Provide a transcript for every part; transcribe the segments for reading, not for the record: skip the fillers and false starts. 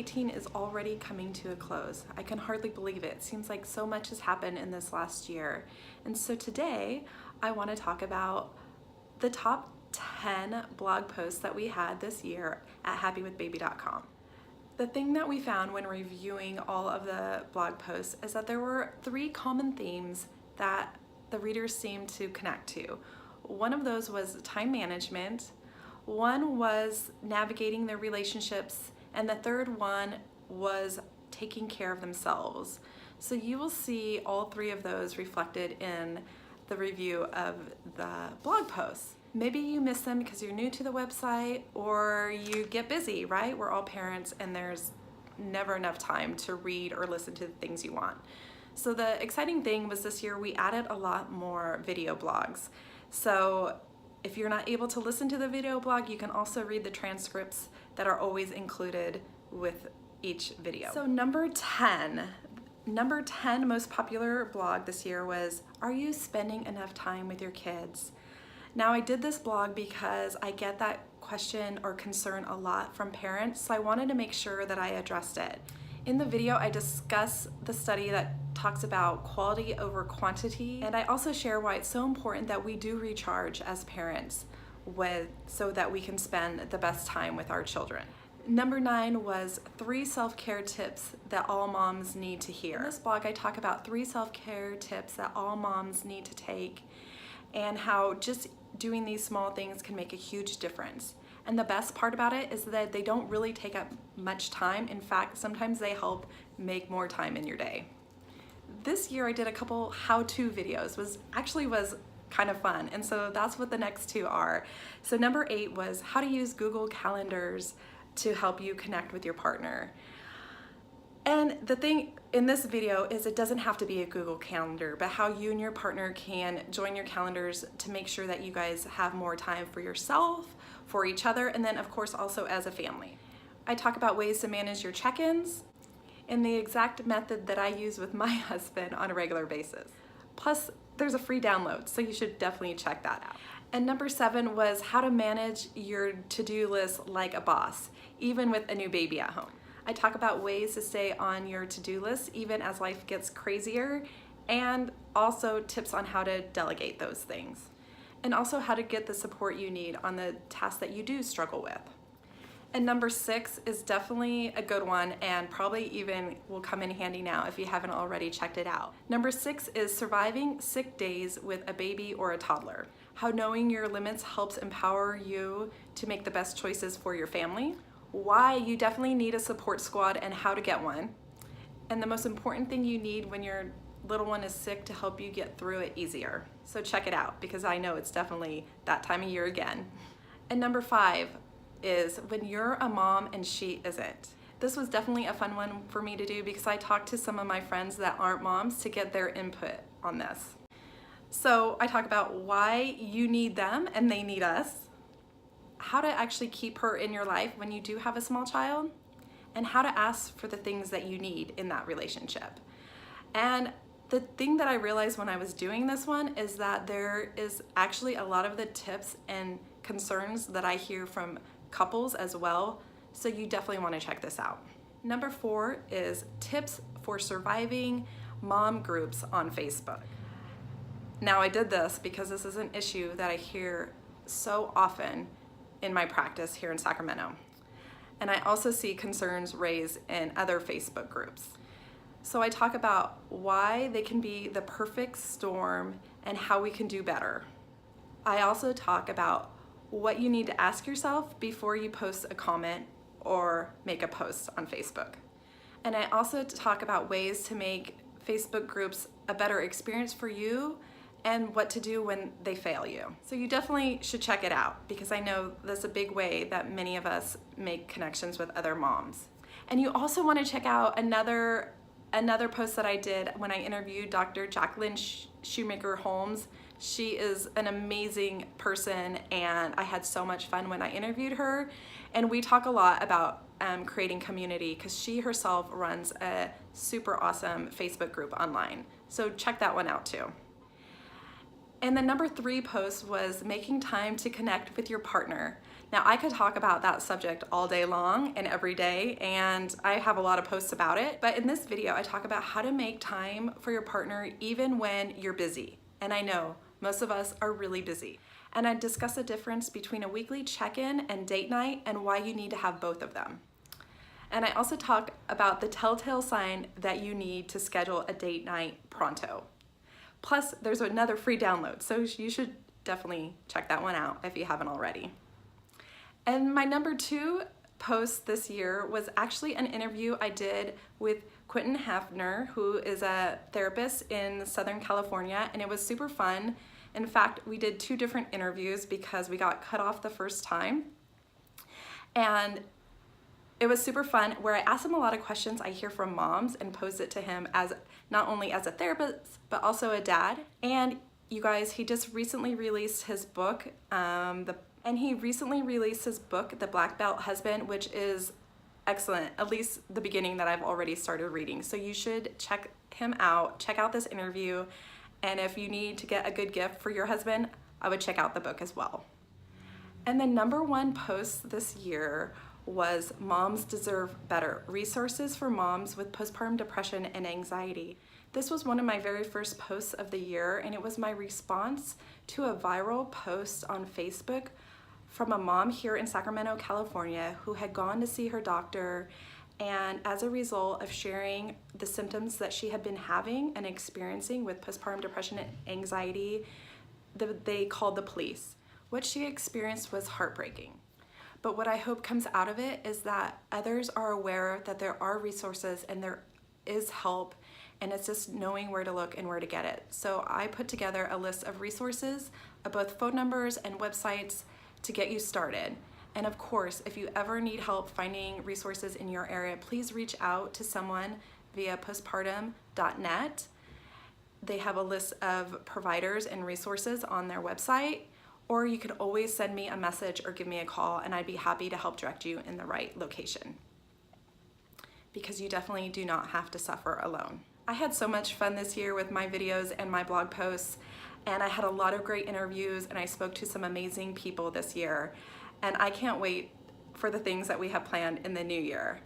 2018 is already coming to a close. I can hardly believe it. It seems like so much has happened in this last year. And so today I want to talk about the top 10 blog posts that we had this year at happywithbaby.com. The thing that we found when reviewing all of the blog posts is that there were 3 common themes that the readers seemed to connect to. One of those was time management, one was navigating their relationships, and the third one was taking care of themselves. So you will see all 3 of those reflected in the review of the blog posts. Maybe you miss them because you're new to the website or you get busy, right? We're all parents and there's never enough time to read or listen to the things you want. So the exciting thing was this year we added a lot more video blogs. So if you're not able to listen to the video blog, you can also read the transcripts that are always included with each video. So number 10 most popular blog this year was, are you spending enough time with your kids? Now I did this blog because I get that question or concern a lot from parents, so I wanted to make sure that I addressed it. In the video, I discuss the study that talks about quality over quantity, and I also share why it's so important that we do recharge as parents so that we can spend the best time with our children. Number 9 was 3 self-care tips that all moms need to hear. In this blog, I talk about 3 self-care tips that all moms need to take and how just doing these small things can make a huge difference. And the best part about it is that they don't really take up much time. In fact, sometimes they help make more time in your day. This year I did a couple how-to videos, was kind of fun, and so that's what the next 2 are. So number 8 was how to use Google Calendars to help you connect with your partner. And the thing in this video is it doesn't have to be a Google Calendar, but how you and your partner can join your calendars to make sure that you guys have more time for yourself, for each other, and then of course also as a family. I talk about ways to manage your check-ins and the exact method that I use with my husband on a regular basis. Plus, there's a free download, so you should definitely check that out. And number 7 was how to manage your to-do list like a boss, even with a new baby at home. I talk about ways to stay on your to-do list even as life gets crazier, and also tips on how to delegate those things. And also how to get the support you need on the tasks that you do struggle with. And number 6 is definitely a good one and probably even will come in handy now if you haven't already checked it out. Number 6 is surviving sick days with a baby or a toddler. How knowing your limits helps empower you to make the best choices for your family. Why you definitely need a support squad and how to get one. And the most important thing you need when your little one is sick to help you get through it easier. So check it out because I know it's definitely that time of year again. And number 5 is when you're a mom and she isn't. This was definitely a fun one for me to do because I talked to some of my friends that aren't moms to get their input on this. So I talk about why you need them and they need us, how to actually keep her in your life when you do have a small child, and how to ask for the things that you need in that relationship. And the thing that I realized when I was doing this one is that there is actually a lot of the tips and concerns that I hear from couples as well, so you definitely want to check this out. Number 4 is tips for surviving mom groups on Facebook. Now I did this because this is an issue that I hear so often in my practice here in Sacramento. And I also see concerns raised in other Facebook groups. So I talk about why they can be the perfect storm and how we can do better. I also talk about what you need to ask yourself before you post a comment or make a post on Facebook. And I also talk about ways to make Facebook groups a better experience for you and what to do when they fail you. So you definitely should check it out because I know that's a big way that many of us make connections with other moms. And you also want to check out another post that I did when I interviewed Dr. Jacqueline Shoemaker Holmes. She is an amazing person and I had so much fun when I interviewed her. And we talk a lot about creating community because she herself runs a super awesome Facebook group online. So check that one out too. And the number 3 post was making time to connect with your partner. Now, I could talk about that subject all day long and every day, and I have a lot of posts about it. But in this video, I talk about how to make time for your partner even when you're busy. And I know most of us are really busy. And I discuss the difference between a weekly check-in and date night and why you need to have both of them. And I also talk about the telltale sign that you need to schedule a date night pronto. Plus, there's another free download, so you should definitely check that one out if you haven't already. And my number 2 post this year was actually an interview I did with Quentin Hefner, who is a therapist in Southern California, and it was super fun. In fact, we did 2 different interviews because we got cut off the first time. And it was super fun, where I asked him a lot of questions I hear from moms and posed it to him as not only as a therapist, but also a dad. And you guys, he just recently released his book, The Black Belt Husband, which is excellent, at least the beginning that I've already started reading. So you should check him out, check out this interview, and if you need to get a good gift for your husband, I would check out the book as well. And the number 1 post this year was Moms Deserve Better, resources for moms with postpartum depression and anxiety. This was one of my very first posts of the year, and it was my response to a viral post on Facebook from a mom here in Sacramento, California, who had gone to see her doctor, and as a result of sharing the symptoms that she had been having and experiencing with postpartum depression and anxiety, they called the police. What she experienced was heartbreaking. But what I hope comes out of it is that others are aware that there are resources and there is help, and it's just knowing where to look and where to get it. So I put together a list of resources, of both phone numbers and websites to get you started. And of course, if you ever need help finding resources in your area, please reach out to someone via postpartum.net. They have a list of providers and resources on their website, or you could always send me a message or give me a call, and I'd be happy to help direct you in the right location, because you definitely do not have to suffer alone. I had so much fun this year with my videos and my blog posts, and I had a lot of great interviews, and I spoke to some amazing people this year, and I can't wait for the things that we have planned in the new year.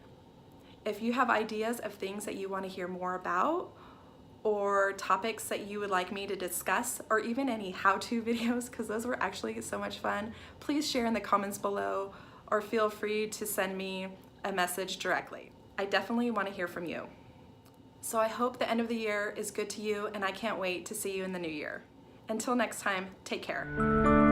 If you have ideas of things that you want to hear more about, or topics that you would like me to discuss, or even any how-to videos, because those were actually so much fun, please share in the comments below, or feel free to send me a message directly. I definitely want to hear from you. So I hope the end of the year is good to you, and I can't wait to see you in the new year. Until next time, take care.